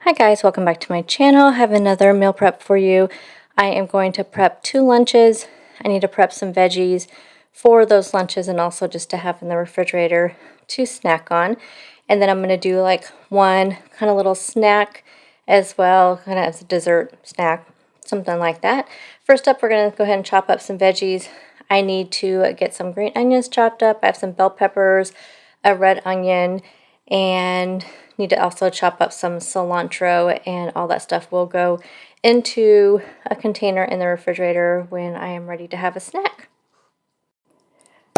Hi guys, welcome back to my channel. I have another meal prep for you. I am going to prep 2 lunches. I need to prep some veggies for those lunches and also just to have in the refrigerator to snack on. And then I'm going to do like one kind of little snack as well, kind of as a dessert snack, something like that. First up, we're going to go ahead and chop up some veggies. I need to get some green onions chopped up. I have some bell peppers, a red onion, and need to also chop up some cilantro, and all that stuff will go into a container in the refrigerator when I am ready to have a snack.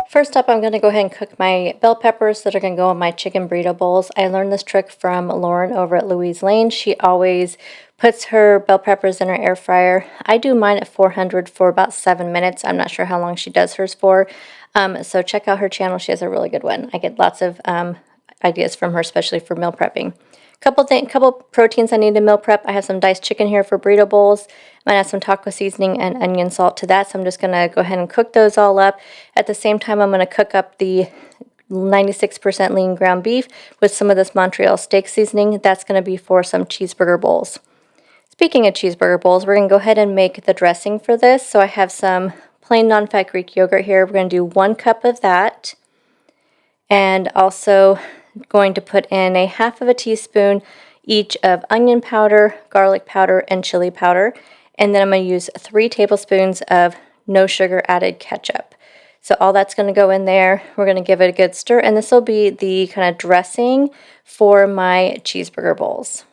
First up, I'm going to go ahead and cook my bell peppers that are going to go in my chicken burrito bowls. I learned this trick from Lauren over at Louise Lane. She always puts her bell peppers in her air fryer. I do mine at 400 for about 7 minutes. I'm not sure how long she does hers for. So check out her channel. She has a really good one. I get lots of ideas from her, especially for meal prepping. Couple proteins I need to meal prep. I have some diced chicken here for burrito bowls. I'm going to add some taco seasoning and onion salt to that, so I'm just going to go ahead and cook those all up. At the same time, I'm going to cook up the 96% lean ground beef with some of this Montreal steak seasoning. That's going to be for some cheeseburger bowls. Speaking of cheeseburger bowls, we're going to go ahead and make the dressing for this. So I have some plain non-fat Greek yogurt here. We're going to do 1 cup of that, and also going to put in a half of a teaspoon each of onion powder, garlic powder, and chili powder. And then I'm going to use 3 tablespoons of no sugar added ketchup. So all that's going to go in there. We're going to give it a good stir, and this will be the kind of dressing for my cheeseburger bowls.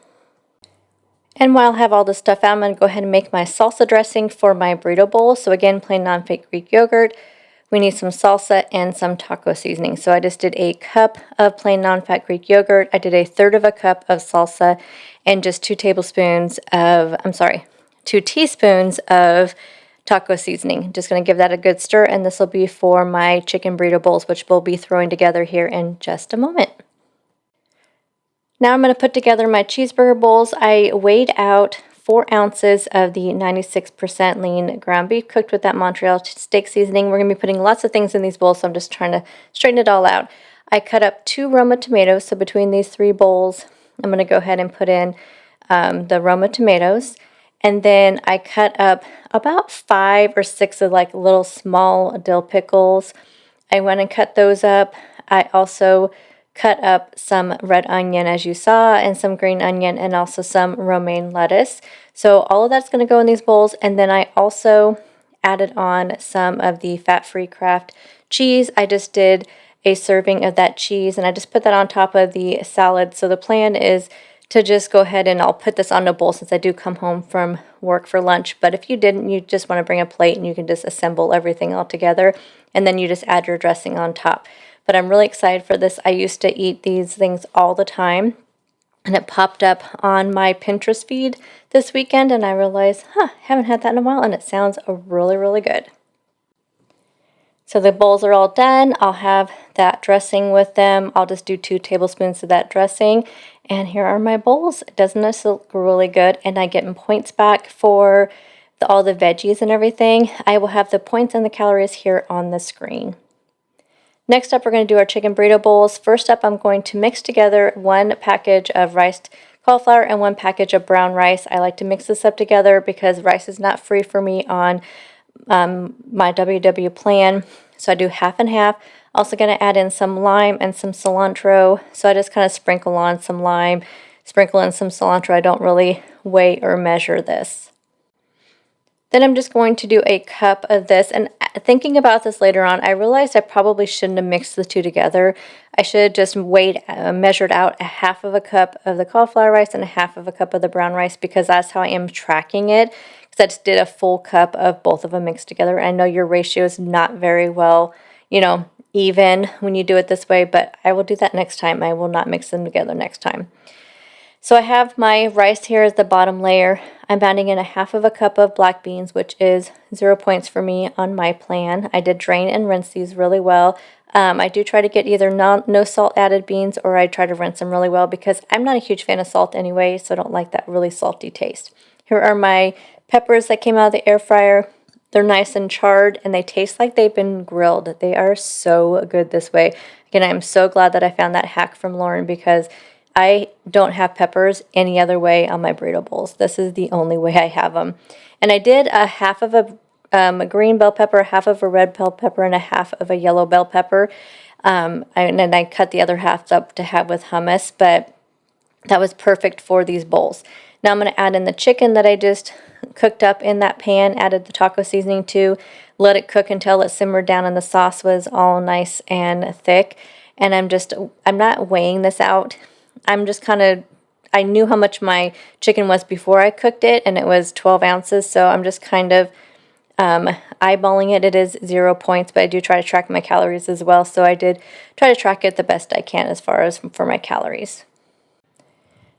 And while I have all this stuff out, I'm going to go ahead and make my salsa dressing for my burrito bowl. So again, plain non-fat Greek yogurt. We need some salsa and some taco seasoning. So I just did a cup of plain non-fat Greek yogurt. I did a 1/3 of a cup of salsa and just 2 teaspoons of taco seasoning. Just going to give that a good stir, and this will be for my chicken burrito bowls, which we'll be throwing together here in just a moment. Now I'm going to put together my cheeseburger bowls. I weighed out 4 ounces of the 96% lean ground beef cooked with that Montreal steak seasoning. We're going to be putting lots of things in these bowls, so I'm just trying to straighten it all out. I cut up 2 Roma tomatoes, so between these 3 bowls, I'm going to go ahead and put in the Roma tomatoes. And then I cut up about 5 or 6 of like little small dill pickles. I went and cut those up. I also cut up some red onion, as you saw, and some green onion, and also some romaine lettuce. So all of that's going to go in these bowls. And then I also added on some of the fat-free Kraft cheese. I just did a serving of that cheese, and I just put that on top of the salad. So the plan is to just go ahead, and I'll put this on a bowl since I do come home from work for lunch. But if you didn't, you just want to bring a plate and you can just assemble everything all together, and then you just add your dressing on top. But I'm really excited for this. I used to eat these things all the time, and it popped up on my Pinterest feed this weekend, and I realized, haven't had that in a while, and it sounds really, really good. So the bowls are all done. I'll have that dressing with them. I'll just do 2 tablespoons of that dressing. And here are my bowls. Doesn't this look really good? And I get points back for all the veggies and everything. I will have the points and the calories here on the screen. Next up, we're going to do our chicken burrito bowls. First up, I'm going to mix together 1 package of riced cauliflower and 1 package of brown rice. I like to mix this up together because rice is not free for me on my WW plan. So I do half and half. Also going to add in some lime and some cilantro. So I just kind of sprinkle on some lime, sprinkle in some cilantro. I don't really weigh or measure this. Then I'm just going to do a cup of this, and thinking about this later on, I realized I probably shouldn't have mixed the 2 together. I should have just measured out a half of a cup of the cauliflower rice and a half of a cup of the brown rice, because that's how I am tracking it, because I just did a full cup of both of them mixed together. I know your ratio is not very well, even when you do it this way, but I will do that next time. I will not mix them together next time. So I have my rice here as the bottom layer. I'm adding in a half of a cup of black beans, which is 0 points for me on my plan. I did drain and rinse these really well. I do try to get either no salt added beans, or I try to rinse them really well because I'm not a huge fan of salt anyway, so I don't like that really salty taste. Here are my peppers that came out of the air fryer. They're nice and charred, and they taste like they've been grilled. They are so good this way. Again, I'm so glad that I found that hack from Lauren, because I don't have peppers any other way on my burrito bowls. This is the only way I have them. And I did a half of a green bell pepper, half of a red bell pepper, and a half of a yellow bell pepper. And then I cut the other half up to have with hummus, but that was perfect for these bowls. Now I'm going to add in the chicken that I just cooked up in that pan, added the taco seasoning to, let it cook until it simmered down and the sauce was all nice and thick. And I'm not weighing this out. I'm just kind of, I knew how much my chicken was before I cooked it, and it was 12 ounces, so I'm just kind of eyeballing it. It is 0 points, but I do try to track my calories as well, so I did try to track it the best I can as far as for my calories.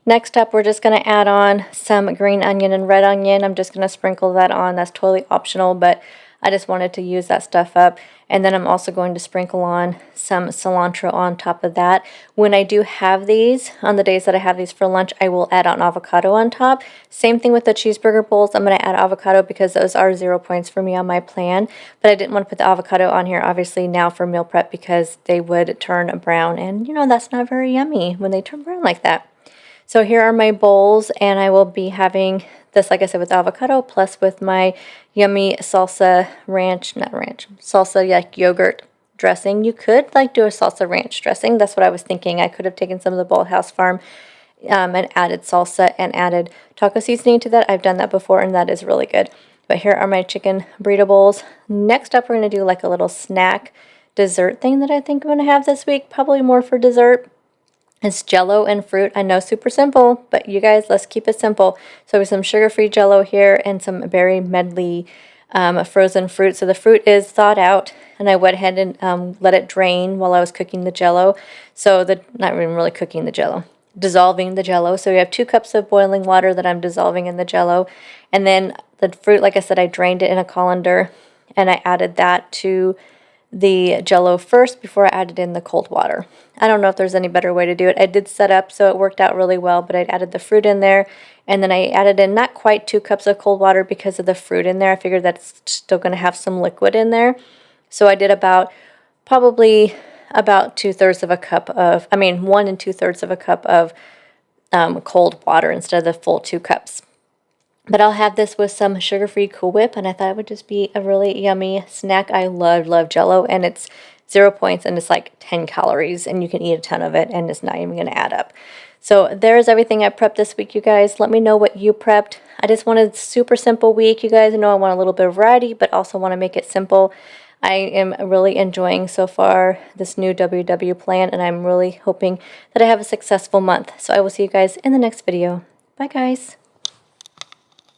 Next up, we're just going to add on some green onion and red onion. I'm just going to sprinkle that on. That's totally optional, but I just wanted to use that stuff up. And then I'm also going to sprinkle on some cilantro on top of that. When I do have these, on the days that I have these for lunch, I will add on avocado on top. Same thing with the cheeseburger bowls. I'm going to add avocado because those are 0 points for me on my plan. But I didn't want to put the avocado on here, obviously, now for meal prep because they would turn brown. And, you know, that's not very yummy when they turn brown like that. So here are my bowls, and I will be having this, like I said, with avocado, plus with my yummy salsa salsa like yogurt dressing. You could like do a salsa ranch dressing. That's what I was thinking. I could have taken some of the Bolthouse Farm and added salsa and added taco seasoning to that. I've done that before, and that is really good. But here are my chicken burrito bowls. Next up, we're going to do like a little snack dessert thing that I think I'm going to have this week, probably more for dessert. It's Jello and Fruit. I know, super simple, but you guys, let's keep it simple. So with some sugar-free Jello here and some berry medley frozen fruit. So the fruit is thawed out, and I went ahead and let it drain while I was cooking the Jello. So not even really cooking the Jello, dissolving the Jello. So we have 2 cups of boiling water that I'm dissolving in the Jello. And then the fruit, like I said, I drained it in a colander, and I added that to the Jello first before I added in the cold water. I don't know if there's any better way to do it. I did set up so it worked out really well, but I added the fruit in there, and then I added in not quite 2 cups of cold water because of the fruit in there. I figured that's still going to have some liquid in there. So I did probably about 2/3 of a cup of, 1 2/3 of a cup of cold water instead of the full 2 cups. But I'll have this with some sugar-free Cool Whip, and I thought it would just be a really yummy snack. I love Jello, and it's 0 points, and it's like 10 calories, and you can eat a ton of it, and it's not even going to add up. So there's everything I prepped this week, you guys. Let me know what you prepped. I just wanted a super simple week. You guys know I want a little bit of variety, but also want to make it simple. I am really enjoying so far this new WW plan, and I'm really hoping that I have a successful month. So I will see you guys in the next video. Bye, guys.